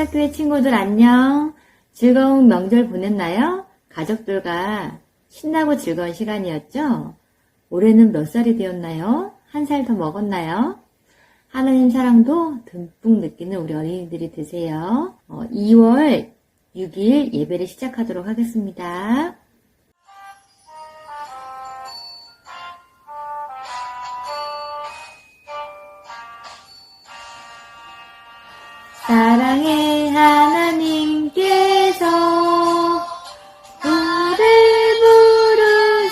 학교의 친구들 안녕. 즐거운 명절 보냈나요? 가족들과 신나고 즐거운 시간이었죠? 올해는 몇 살이 되었나요? 한 살 더 먹었나요? 하나님 사랑도 듬뿍 느끼는 우리 어린이들이 되세요. 2월 6일 예배를 시작하도록 하겠습니다. 사랑의 하나님께서 나를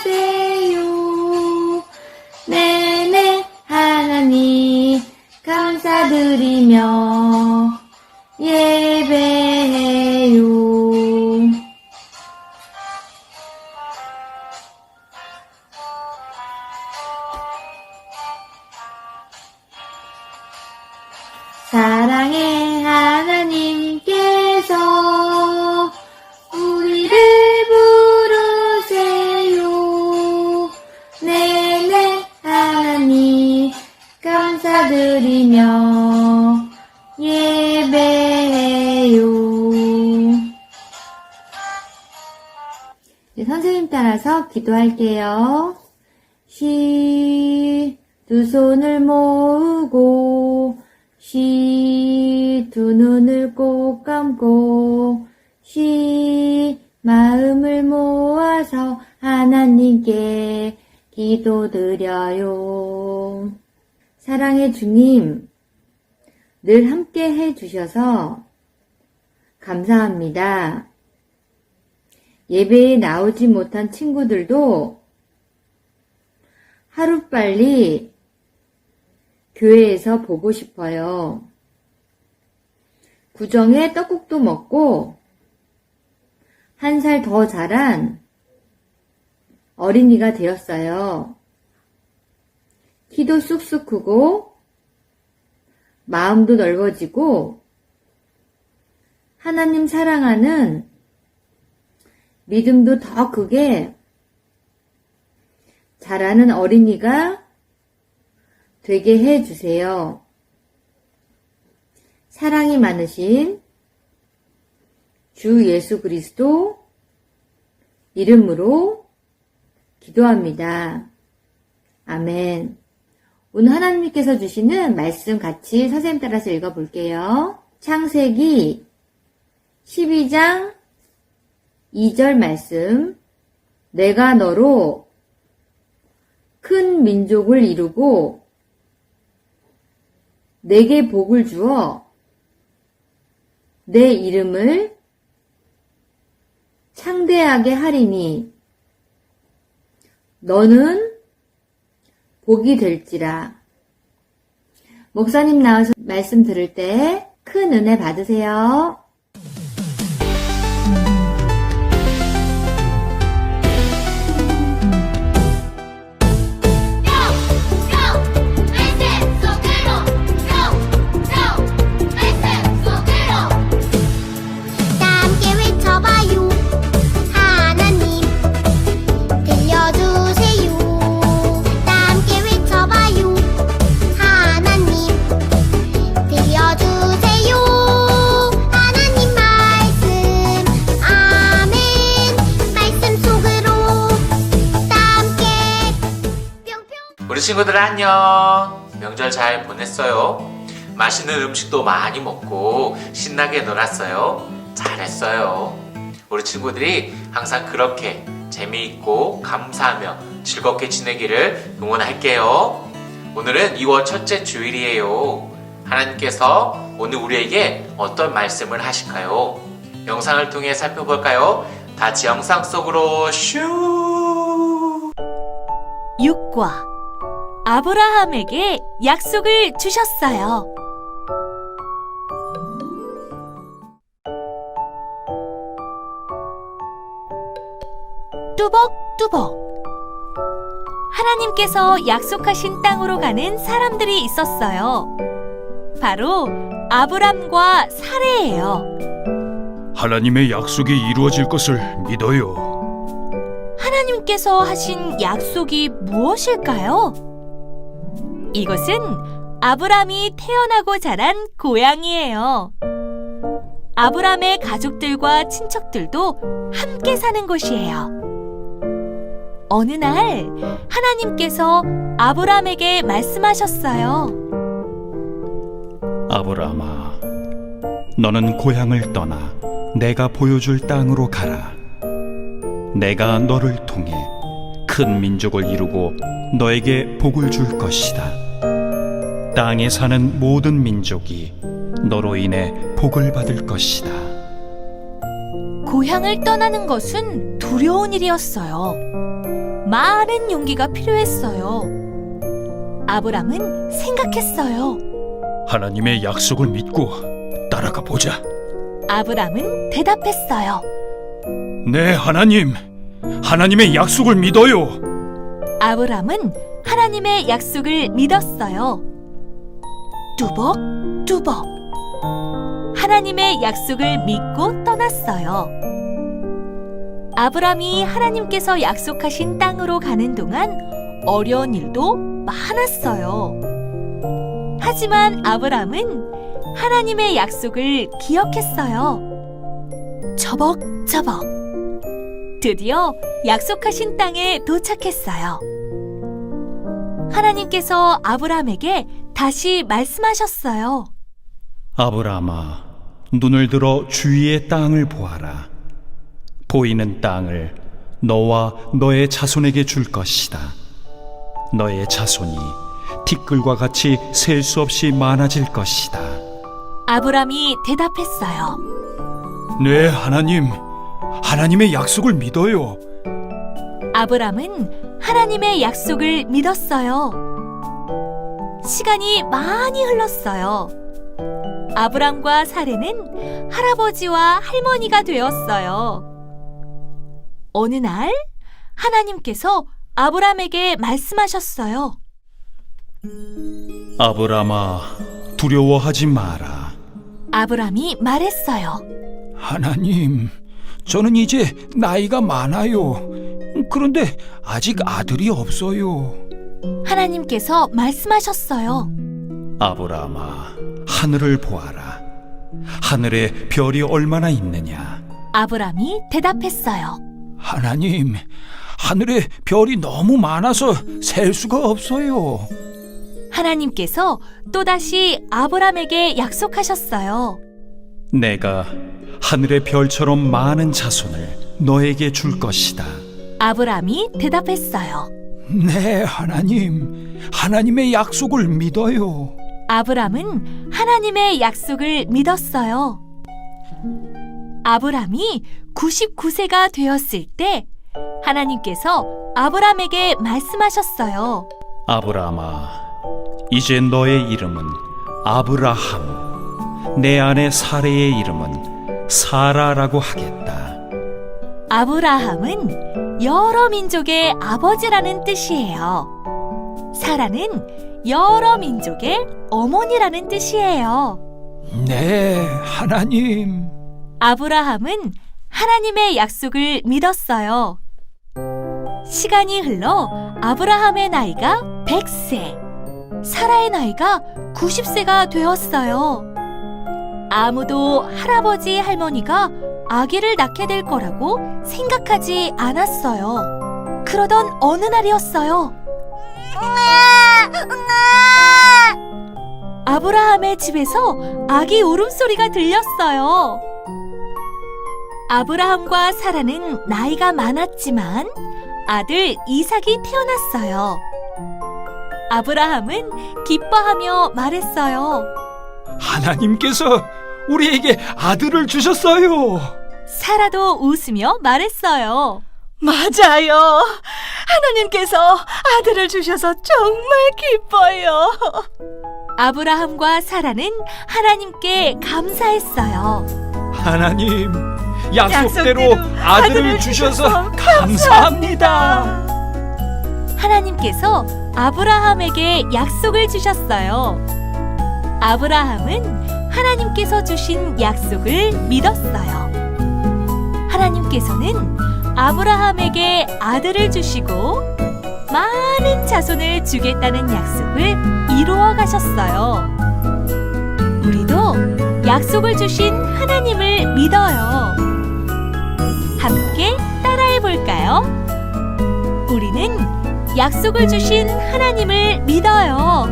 부르세요. 네네 하나님 감사드리며 예배해요. 사랑의 하나님께서 우리를 부르세요. 네네 하나님 감사드리며 예배해요. 네, 선생님 따라서 기도할게요. 두 손을 모으고 두 눈을 꼭 감고 마음을 모아서 하나님께 기도드려요. 사랑의 주님, 늘 함께 해주셔서 감사합니다. 예배에 나오지 못한 친구들도 하루빨리 교회에서 보고 싶어요. 구정에 떡국도 먹고 한 살 더 자란 어린이가 되었어요. 키도 쑥쑥 크고 마음도 넓어지고 하나님 사랑하는 믿음도 더 크게 자라는 어린이가 되게 해주세요. 사랑이 많으신 주 예수 그리스도 이름으로 기도합니다. 아멘. 오늘 하나님께서 주시는 말씀 같이 선생님 따라서 읽어볼게요. 창세기 12장 2절 말씀. 내가 너로 큰 민족을 이루고 내게 복을 주어 내 이름을 창대하게 하리니 너는 복이 될지라. 목사님 나와서 말씀 들을 때 큰 은혜 받으세요. 우리 친구들 안녕. 명절 잘 보냈어요? 맛있는 음식도 많이 먹고 신나게 놀았어요? 잘했어요. 우리 친구들이 항상 그렇게 재미있고 감사하며 즐겁게 지내기를 응원할게요. 오늘은 2월 첫째 주일이에요. 하나님께서 오늘 우리에게 어떤 말씀을 하실까요? 영상을 통해 살펴볼까요? 다 같이 영상 속으로 슈! 6과 아브라함에게 약속을 주셨어요. 뚜벅뚜벅. 하나님께서 약속하신 땅으로 가는 사람들이 있었어요. 바로 아브람과 사레예요. 하나님의 약속이 이루어질 것을 믿어요. 하나님께서 하신 약속이 무엇일까요? 이곳은 아브람이 태어나고 자란 고향이에요. 아브람의 가족들과 친척들도 함께 사는 곳이에요. 어느 날 하나님께서 아브람에게 말씀하셨어요. 아브라함아, 너는 고향을 떠나 내가 보여줄 땅으로 가라. 내가 너를 통해 큰 민족을 이루고 너에게 복을 줄 것이다. 땅에 사는 모든 민족이 너로 인해 복을 받을 것이다. 고향을 떠나는 것은 두려운 일이었어요. 많은 용기가 필요했어요. 아브람은 생각했어요. 하나님의 약속을 믿고 따라가 보자. 아브람은 대답했어요. 네, 하나님. 하나님의 약속을 믿어요. 아브람은 하나님의 약속을 믿었어요. 뚜벅뚜벅. 하나님의 약속을 믿고 떠났어요. 아브람이 하나님께서 약속하신 땅으로 가는 동안 어려운 일도 많았어요. 하지만 아브람은 하나님의 약속을 기억했어요. 저벅저벅. 드디어 약속하신 땅에 도착했어요. 하나님께서 아브람에게 다시 말씀하셨어요. 아브라함아, 눈을 들어 주위의 땅을 보아라. 보이는 땅을 너와 너의 자손에게 줄 것이다. 너의 자손이 티끌과 같이 셀 수 없이 많아질 것이다. 아브람이 대답했어요. 네, 하나님. 하나님의 약속을 믿어요. 아브람은 하나님의 약속을 믿었어요. 시간이 많이 흘렀어요. 아브람과 사레는 할아버지와 할머니가 되었어요. 어느 날 하나님께서 아브람에게 말씀하셨어요. 아브라함아, 두려워하지 마라. 아브람이 말했어요. 하나님, 저는 이제 나이가 많아요. 그런데 아직 아들이 없어요. 하나님께서 말씀하셨어요. 아브라함아, 하늘을 보아라. 하늘에 별이 얼마나 있느냐. 아브람이 대답했어요. 하나님, 하늘에 별이 너무 많아서 셀 수가 없어요. 하나님께서 또다시 아브람에게 약속하셨어요. 내가 하늘의 별처럼 많은 자손을 너에게 줄 것이다. 아브람이 대답했어요. 네, 하나님. 하나님의 약속을 믿어요. 아브람은 하나님의 약속을 믿었어요. 아브람이 99세가 되었을 때 하나님께서 아브람에게 말씀하셨어요. 아브라함아, 이제 너의 이름은 아브라함, 내 아내 사레의 이름은 사라라고 하겠다. 아브라함은 여러 민족의 아버지라는 뜻이에요. 사라는 여러 민족의 어머니라는 뜻이에요. 네, 하나님. 아브라함은 하나님의 약속을 믿었어요. 시간이 흘러 아브라함의 나이가 100세, 사라의 나이가 90세가 되었어요. 아무도 할아버지, 할머니가 아기를 낳게 될 거라고 생각하지 않았어요. 그러던 어느 날이었어요. 아브라함의 집에서 아기 울음소리가 들렸어요. 아브라함과 사라는 나이가 많았지만 아들 이삭이 태어났어요. 아브라함은 기뻐하며 말했어요. 하나님께서 우리에게 아들을 주셨어요. 사라도 웃으며 말했어요. 맞아요. 하나님께서 아들을 주셔서 정말 기뻐요. 아브라함과 사라는 하나님께 감사했어요. 하나님, 약속대로 아들을 주셔서 감사합니다. 하나님께서 아브라함에게 약속을 주셨어요. 아브라함은 하나님께서 주신 약속을 믿었어요. 하나님께서는 아브라함에게 아들을 주시고 많은 자손을 주겠다는 약속을 이루어 가셨어요. 우리도 약속을 주신 하나님을 믿어요. 함께 따라해 볼까요? 우리는 약속을 주신 하나님을 믿어요.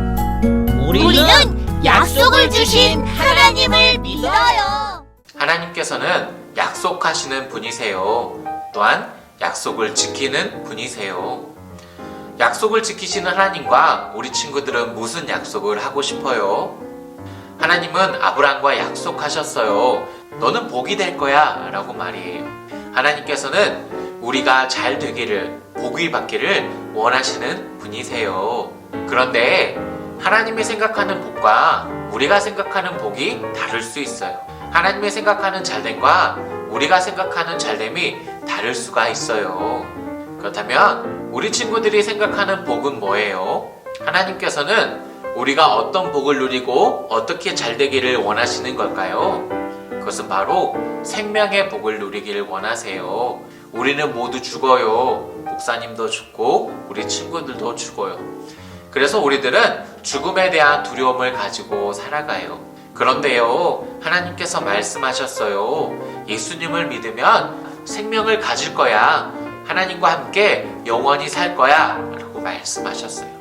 우리는 약속을 주신 하나님을 믿어요. 하나님께서는 약속하시는 분이세요. 또한 약속을 지키는 분이세요. 약속을 지키시는 하나님과 우리 친구들은 무슨 약속을 하고 싶어요? 하나님은 아브라함과 약속하셨어요. 너는 복이 될 거야 라고 말이에요. 하나님께서는 우리가 잘 되기를, 복이 받기를 원하시는 분이세요. 그런데 하나님이 생각하는 복과 우리가 생각하는 복이 다를 수 있어요. 하나님이 생각하는 잘됨과 우리가 생각하는 잘됨이 다를 수가 있어요. 그렇다면 우리 친구들이 생각하는 복은 뭐예요? 하나님께서는 우리가 어떤 복을 누리고 어떻게 잘 되기를 원하시는 걸까요? 그것은 바로 생명의 복을 누리기를 원하세요. 우리는 모두 죽어요. 목사님도 죽고 우리 친구들도 죽어요. 그래서 우리들은 죽음에 대한 두려움을 가지고 살아가요. 그런데요, 하나님께서 말씀하셨어요. 예수님을 믿으면 생명을 가질 거야. 하나님과 함께 영원히 살 거야 라고 말씀하셨어요.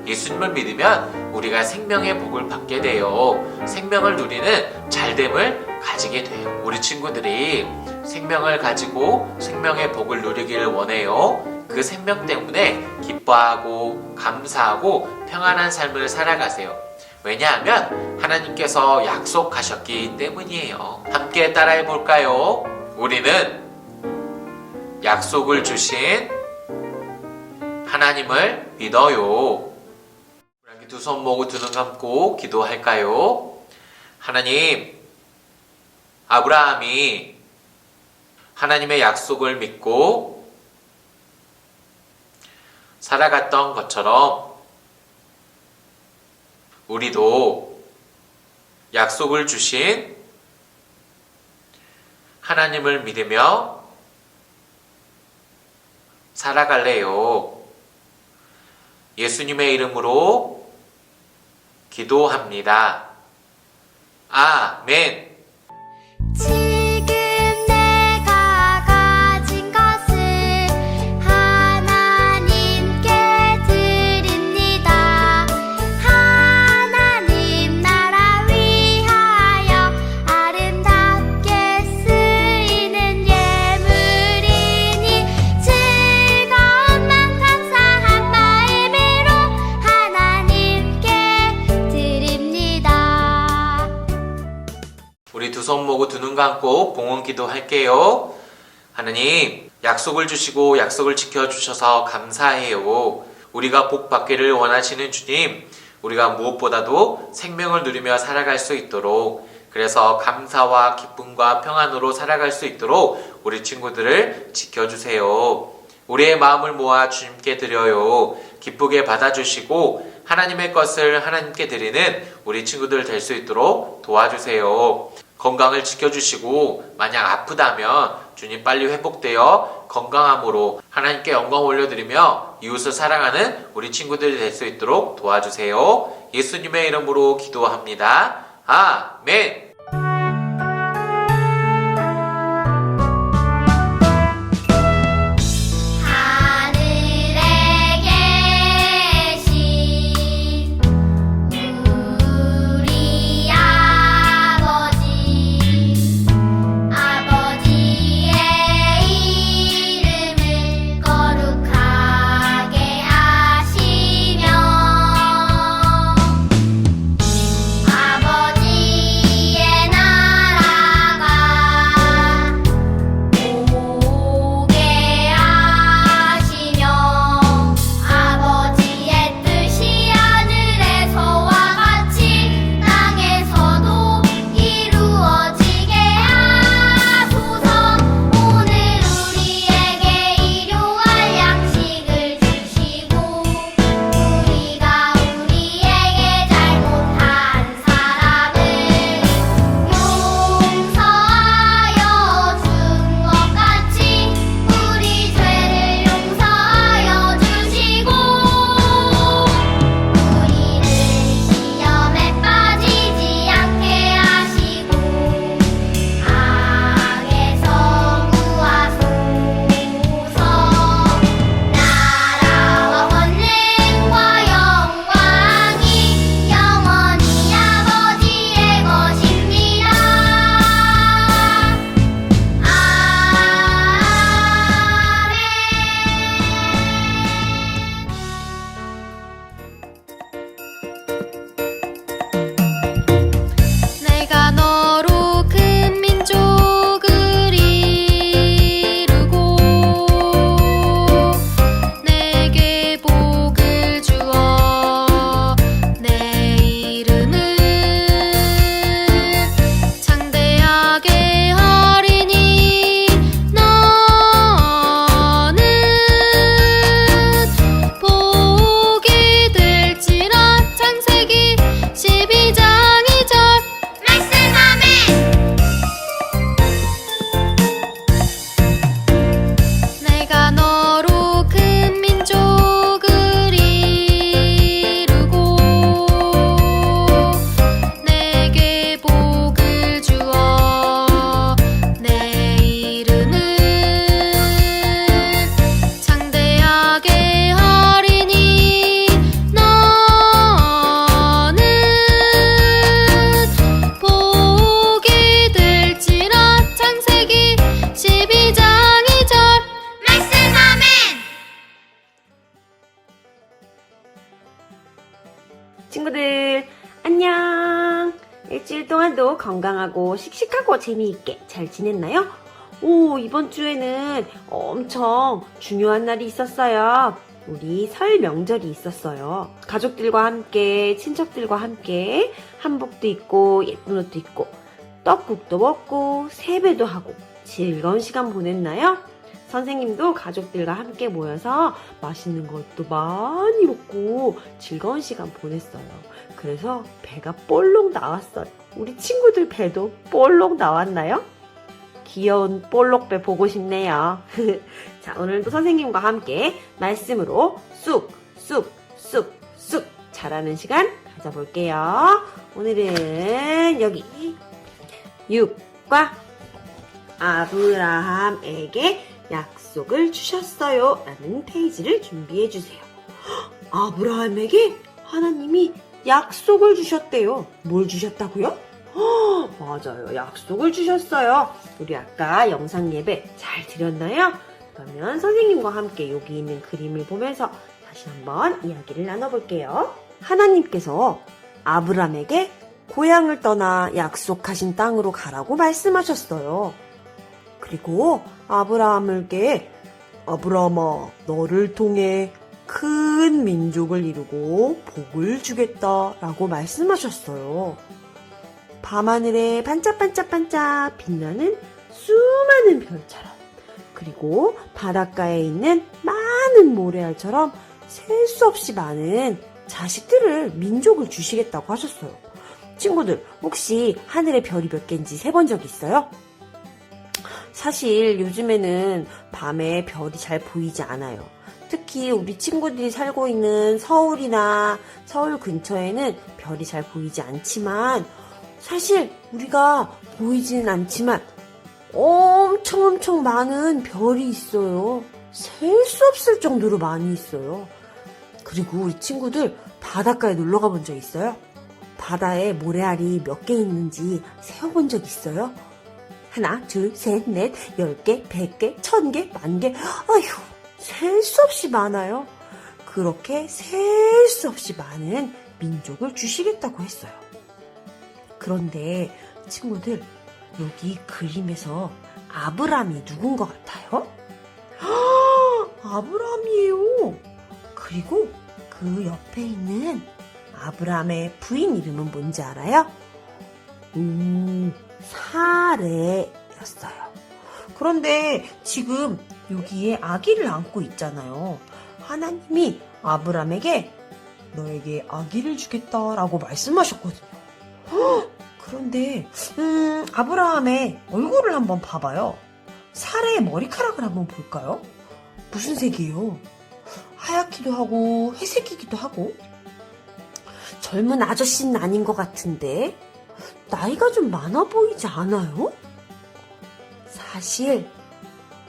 예수님을 믿으면 우리가 생명의 복을 받게 돼요. 생명을 누리는 잘됨을 가지게 돼요. 우리 친구들이 생명을 가지고 생명의 복을 누리기를 원해요. 그 생명 때문에 기뻐하고 감사하고 평안한 삶을 살아가세요. 왜냐하면 하나님께서 약속하셨기 때문이에요. 함께 따라해 볼까요? 우리는 약속을 주신 하나님을 믿어요. 두 손 모으고 두 눈 감고 기도할까요? 하나님, 아브라함이 하나님의 약속을 믿고 살아갔던 것처럼 우리도 약속을 주신 하나님을 믿으며 살아갈래요. 예수님의 이름으로 기도합니다. 아멘. 지금 내가 가진 것을 하나님께 드립니다. 하나님 나라 위하여 아름답게 쓰이는 예물이니 즐거운 맘 감사한 마음으로 하나님께 드립니다. 우리 두 손 모으고 두 눈 감고 봉헌 기도할게요. 하나님, 약속을 주시고 약속을 지켜주셔서 감사해요. 우리가 복 받기를 원하시는 주님, 우리가 무엇보다도 생명을 누리며 살아갈 수 있도록, 그래서 감사와 기쁨과 평안으로 살아갈 수 있도록 우리 친구들을 지켜주세요. 우리의 마음을 모아 주님께 드려요. 기쁘게 받아주시고 하나님의 것을 하나님께 드리는 우리 친구들 될 수 있도록 도와주세요. 건강을 지켜주시고 만약 아프다면 주님 빨리 회복되어 건강함으로 하나님께 영광 올려드리며 이웃을 사랑하는 우리 친구들이 될 수 있도록 도와주세요. 예수님의 이름으로 기도합니다. 아멘. 하늘에 계신 우리 아버지의 이름을 거룩하게 하시며 아버지의 오늘도 건강하고 씩씩하고 재미있게 잘 지냈나요? 오, 이번 주에는 엄청 중요한 날이 있었어요. 우리 설 명절이 있었어요. 가족들과 함께, 친척들과 함께 한복도 입고 예쁜 옷도 입고 떡국도 먹고 세배도 하고 즐거운 시간 보냈나요? 선생님도 가족들과 함께 모여서 맛있는 것도 많이 먹고 즐거운 시간 보냈어요. 그래서 배가 볼록 나왔어요. 우리 친구들 배도 볼록 나왔나요? 귀여운 볼록배 보고 싶네요. 자, 오늘도 선생님과 함께 말씀으로 쑥 잘하는 시간 가져볼게요. 오늘은 여기 6과 아브라함에게 약속을 주셨어요 라는 페이지를 준비해 주세요. 아브라함에게 하나님이 약속을 주셨대요. 뭘 주셨다고요? 맞아요. 약속을 주셨어요. 우리 아까 영상 예배 잘 드렸나요? 그러면 선생님과 함께 여기 있는 그림을 보면서 다시 한번 이야기를 나눠볼게요. 하나님께서 아브라함에게 고향을 떠나 약속하신 땅으로 가라고 말씀하셨어요. 그리고 아브라함에게 아브라함아, 너를 통해 큰 민족을 이루고 복을 주겠다라고 말씀하셨어요. 밤하늘에 반짝반짝반짝 빛나는 수많은 별처럼, 그리고 바닷가에 있는 많은 모래알처럼 셀 수 없이 많은 자식들을, 민족을 주시겠다고 하셨어요. 친구들, 혹시 하늘에 별이 몇 개인지 세본 적 있어요? 사실 요즘에는 밤에 별이 잘 보이지 않아요. 특히 우리 친구들이 살고 있는 서울이나 서울 근처에는 별이 잘 보이지 않지만, 사실 우리가 보이지는 않지만 엄청 많은 별이 있어요. 셀 수 없을 정도로 많이 있어요. 그리고 우리 친구들 바닷가에 놀러 가본 적 있어요? 바다에 모래알이 몇 개 있는지 세어본 적 있어요? 하나, 둘, 셋, 넷, 10개, 100개, 1000개, 10,000개. 아휴, 셀 수 없이 많아요. 그렇게 셀 수 없이 많은 민족을 주시겠다고 했어요. 그런데 친구들, 여기 그림에서 아브라함이 누군 것 같아요? 아브라함이에요. 그리고 그 옆에 있는 아브라함의 부인 이름은 뭔지 알아요? 사레였어요. 그런데 지금 여기에 아기를 안고 있잖아요. 하나님이 아브라함에게 너에게 아기를 주겠다라고 말씀하셨거든요. 그런데 아브라함의 얼굴을 한번 봐봐요. 사레의 머리카락을 한번 볼까요? 무슨 색이에요? 하얗기도 하고 회색이기도 하고. 젊은 아저씨는 아닌 것 같은데 나이가 좀 많아 보이지 않아요? 사실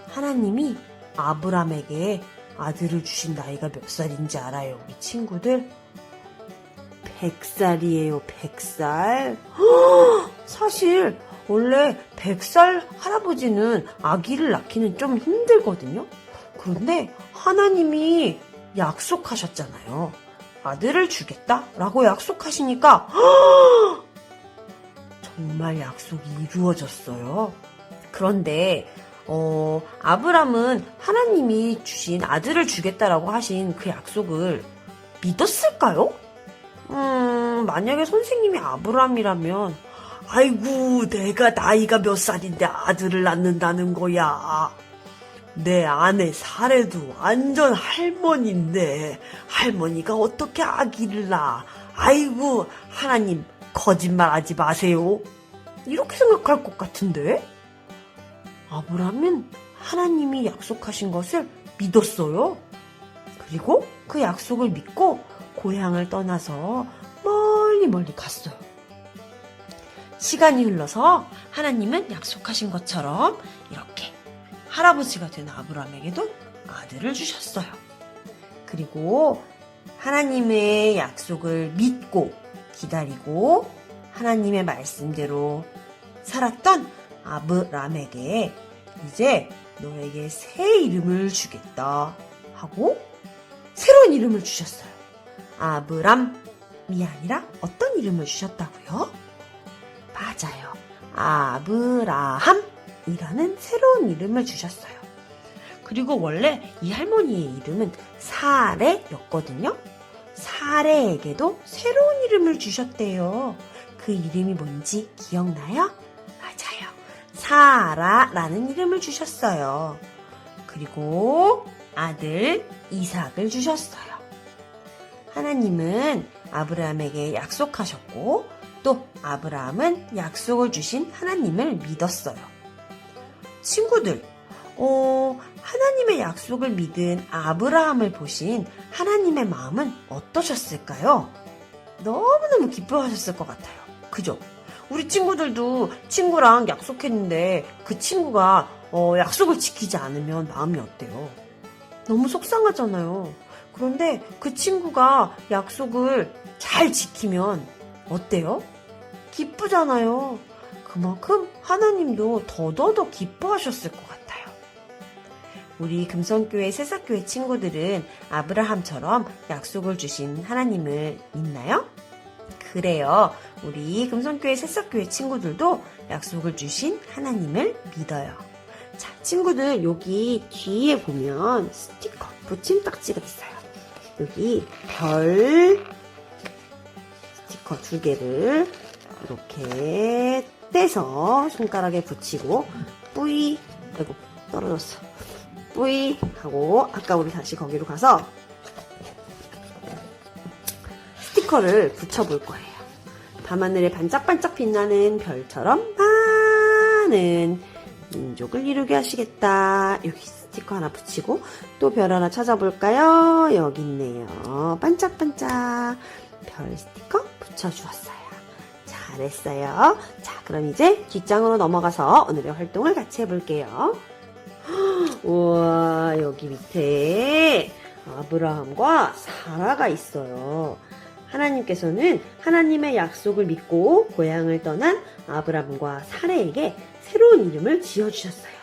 하나님이 아브라함에게 아들을 주신 나이가 몇 살인지 알아요, 우리 친구들? 100살이에요, 100살. 사실 원래 100살 할아버지는 아기를 낳기는 좀 힘들거든요. 그런데 하나님이 약속하셨잖아요. 아들을 주겠다라고 약속하시니까 정말 약속이 이루어졌어요. 그런데 아브람은 하나님이 주신 아들을 주겠다라고 하신 그 약속을 믿었을까요? 만약에 선생님이 아브람이라면 아이고, 내가 나이가 몇 살인데 아들을 낳는다는 거야. 내 아내 사례도 완전 할머니인데 할머니가 어떻게 아기를 낳아. 아이고, 하나님 거짓말하지 마세요. 이렇게 생각할 것 같은데? 아브라함은 하나님이 약속하신 것을 믿었어요. 그리고 그 약속을 믿고 고향을 떠나서 멀리 갔어요. 시간이 흘러서 하나님은 약속하신 것처럼 이렇게 할아버지가 된 아브라함에게도 아들을 주셨어요. 그리고 하나님의 약속을 믿고 기다리고 하나님의 말씀대로 살았던 아브라함에게 이제 너에게 새 이름을 주겠다 하고 새로운 이름을 주셨어요. 아브람이 아니라 어떤 이름을 주셨다고요? 맞아요. 맞아요. 아브라함이라는 새로운 이름을 주셨어요. 그리고 원래 이 할머니의 이름은 사레였거든요. 사레에게도 새로운 이름을 주셨대요. 그 이름이 뭔지 기억나요? 맞아요. 사라라는 이름을 주셨어요. 그리고 아들 이삭을 주셨어요. 하나님은 아브라함에게 약속하셨고 또 아브라함은 약속을 주신 하나님을 믿었어요. 친구들, 하나님의 약속을 믿은 아브라함을 보신 하나님의 마음은 어떠셨을까요? 너무너무 기뻐하셨을 것 같아요. 그죠? 우리 친구들도 친구랑 약속했는데 그 친구가 약속을 지키지 않으면 마음이 어때요? 너무 속상하잖아요. 그런데 그 친구가 약속을 잘 지키면 어때요? 기쁘잖아요. 그만큼 하나님도 더더더 기뻐하셨을 것 같아요. 우리 금성교회 새싹교회 친구들은 아브라함처럼 약속을 주신 하나님을 믿나요? 그래요. 우리 금성교회 새싹교회 친구들도 약속을 주신 하나님을 믿어요. 자, 친구들 여기 뒤에 보면 스티커 붙임딱지가 있어요. 여기 별 스티커 2개를 이렇게 떼서 손가락에 붙이고 뿌이, 아이고 떨어졌어. 뿌이 하고 아까 우리 다시 거기로 가서 스티커를 붙여볼 거예요. 밤하늘에 반짝반짝 빛나는 별처럼 많은 민족을 이루게 하시겠다. 여기 스티커 하나 붙이고 또 별 하나 찾아볼까요? 여기 있네요. 반짝반짝 별 스티커 붙여주었어요. 잘했어요. 자, 그럼 이제 뒷장으로 넘어가서 오늘의 활동을 같이 해볼게요. 우와, 여기 밑에 아브라함과 사라가 있어요. 하나님께서는 하나님의 약속을 믿고 고향을 떠난 아브라함과 사라에게 새로운 이름을 지어주셨어요.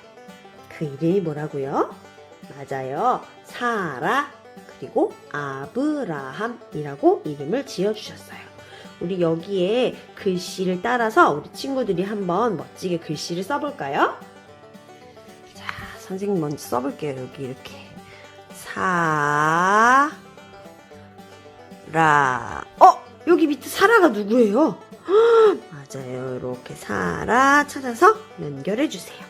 그 이름이 뭐라고요? 맞아요. 사라 그리고 아브라함이라고 이름을 지어주셨어요. 우리 여기에 글씨를 따라서 우리 친구들이 한번 멋지게 글씨를 써볼까요? 자, 선생님 먼저 써볼게요. 여기 이렇게 사라. 여기 밑에 사라가 누구예요? 맞아요. 이렇게 사라 찾아서 연결해주세요.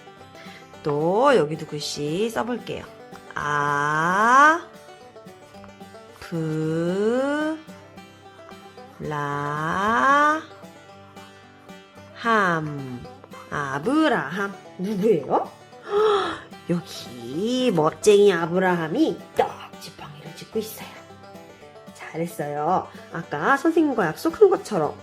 또 여기도 글씨 써볼게요. 아브라함 누구예요? 여기 멋쟁이 아브라함이 떡 지팡이를 짚고 있어요. 잘했어요. 아까 선생님과 약속한 것처럼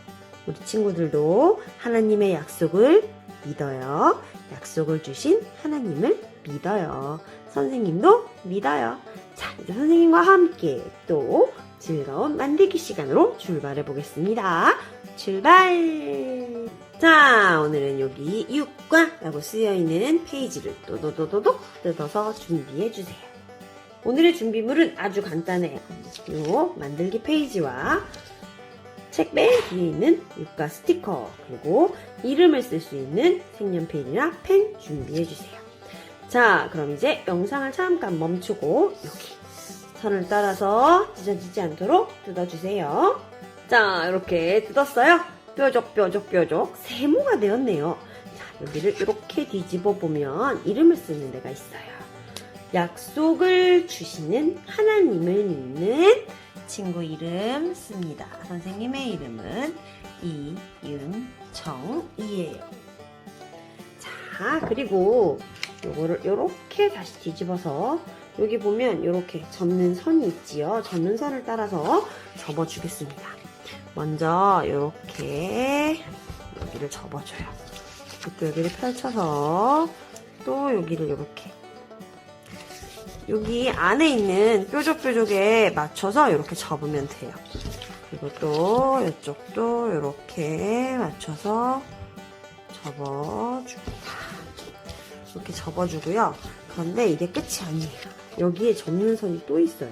우리 친구들도 하나님의 약속을 믿어요. 약속을 주신 하나님을 믿어요. 선생님도 믿어요. 자, 이제 선생님과 함께 또 즐거운 만들기 시간으로 출발해 보겠습니다. 출발! 자, 오늘은 여기 육과라고 쓰여있는 페이지를 또도도도도 뜯어서 준비해 주세요. 오늘의 준비물은 아주 간단해요. 요 만들기 페이지와 책 맨 뒤에 있는 육과 스티커 그리고 이름을 쓸 수 있는 색연필이나 펜 준비해 주세요. 자, 그럼 이제 영상을 잠깐 멈추고 여기 선을 따라서 찢어지지 않도록 뜯어주세요. 자, 이렇게 뜯었어요. 뾰족뾰족 세모가 되었네요. 자, 여기를 이렇게 뒤집어 보면 이름을 쓰는 데가 있어요. 약속을 주시는 하나님을 믿는 친구 이름 씁니다. 선생님의 이름은 이윤정이에요. 자, 그리고 요거를 이렇게 다시 뒤집어서 여기 보면 이렇게 접는 선이 있지요. 접는 선을 따라서 접어주겠습니다. 먼저 이렇게 여기를 접어줘요. 또 여기를 펼쳐서 또 여기를 이렇게 여기 안에 있는 뾰족뾰족에 맞춰서 이렇게 접으면 돼요. 그리고 또 이쪽도 이렇게 맞춰서 접어줍니다. 이렇게 접어주고요. 그런데 이게 끝이 아니에요. 여기에 접는 선이 또 있어요.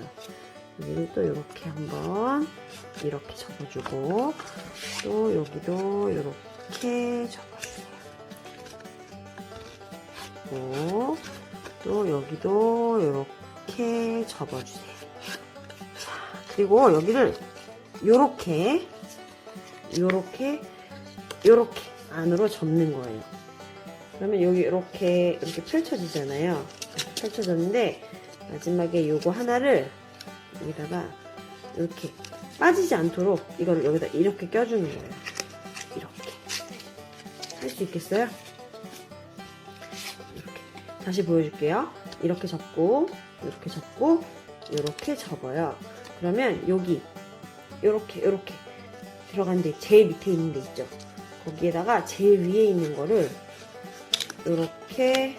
여기를 또 이렇게 한번 이렇게 접어주고 또 여기도 이렇게 이렇게 접어주세요. 또 여기도 이렇게 접어주세요. 자, 그리고 여기를 요렇게 안으로 접는 거예요. 그러면 여기 이렇게 펼쳐지잖아요. 펼쳐졌는데 마지막에 요거 하나를 여기다가 이렇게 빠지지 않도록 이거를 여기다 이렇게 껴주는 거예요. 이렇게 할 수 있겠어요? 이렇게 다시 보여줄게요. 이렇게 접고 이렇게 접어요. 그러면 여기 이렇게 들어간데 제일 밑에 있는 데 있죠. 거기에다가 제일 위에 있는 거를 이렇게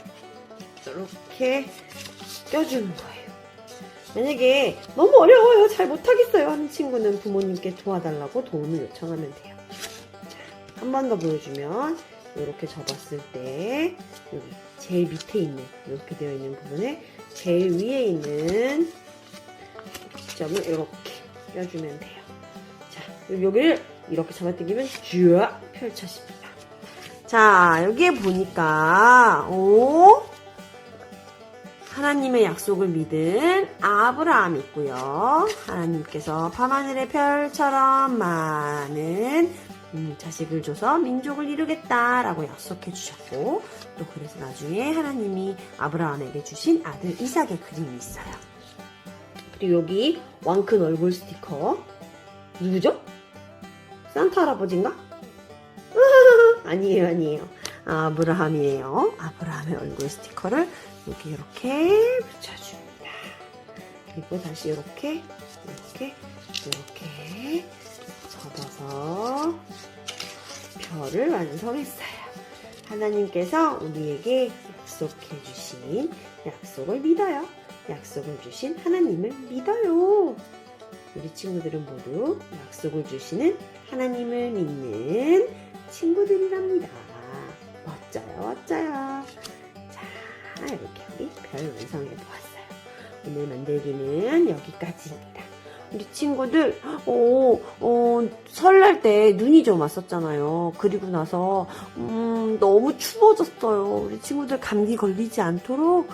껴주는 거예요. 만약에 너무 어려워요, 잘 못하겠어요 하는 친구는 부모님께 도와달라고 도움을 요청하면 돼요. 한 번 더 보여주면 이렇게 접었을 때 여기 제일 밑에 있는 이렇게 되어 있는 부분에 제일 위에 있는 점을 이렇게 껴주면 돼요. 자, 여기를 이렇게 잡아당기면 쭉 펼쳐집니다. 자, 여기에 보니까 하나님의 약속을 믿은 아브라함이 있고요. 하나님께서 밤하늘의 별처럼 많은 자식을 줘서 민족을 이루겠다라고 약속해 주셨고, 또 그래서 나중에 하나님이 아브라함에게 주신 아들 이삭의 그림이 있어요. 그리고 여기 왕큰 얼굴 스티커 누구죠? 산타 할아버지인가? 아니에요. 아브라함이에요. 아브라함의 얼굴 스티커를 여기 이렇게 붙여줍니다. 그리고 다시 이렇게 접어서 별을 완성했어요. 하나님께서 우리에게 약속해 주신 약속을 믿어요. 약속을 주신 하나님을 믿어요. 우리 친구들은 모두 약속을 주시는 하나님을 믿는 친구들이랍니다. 멋져요. 자, 이렇게 우리 별 완성해 보았어요. 오늘 만들기는 여기까지입니다. 우리 친구들 설날 때 눈이 좀 왔었잖아요. 그리고 나서 너무 추워졌어요. 우리 친구들 감기 걸리지 않도록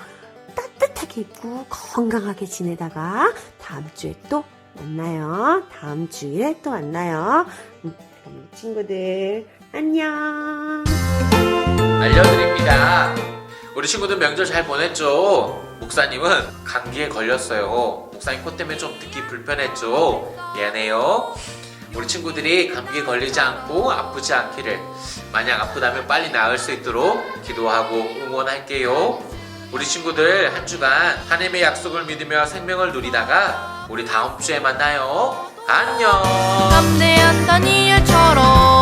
따뜻하게 입고 건강하게 지내다가 다음 주에 또 만나요. 다음 주에 또 만나요. 그럼 우리 친구들 안녕. 알려드립니다. 우리 친구들 명절 잘 보냈죠? 목사님은 감기에 걸렸어요. 목사님 코 때문에 좀 듣기 불편했죠? 미안해요. 우리 친구들이 감기에 걸리지 않고 아프지 않기를, 만약 아프다면 빨리 나을 수 있도록 기도하고 응원할게요. 우리 친구들 한 주간 하나님의 약속을 믿으며 생명을 누리다가 우리 다음 주에 만나요. 안녕. 담대한 다니엘처럼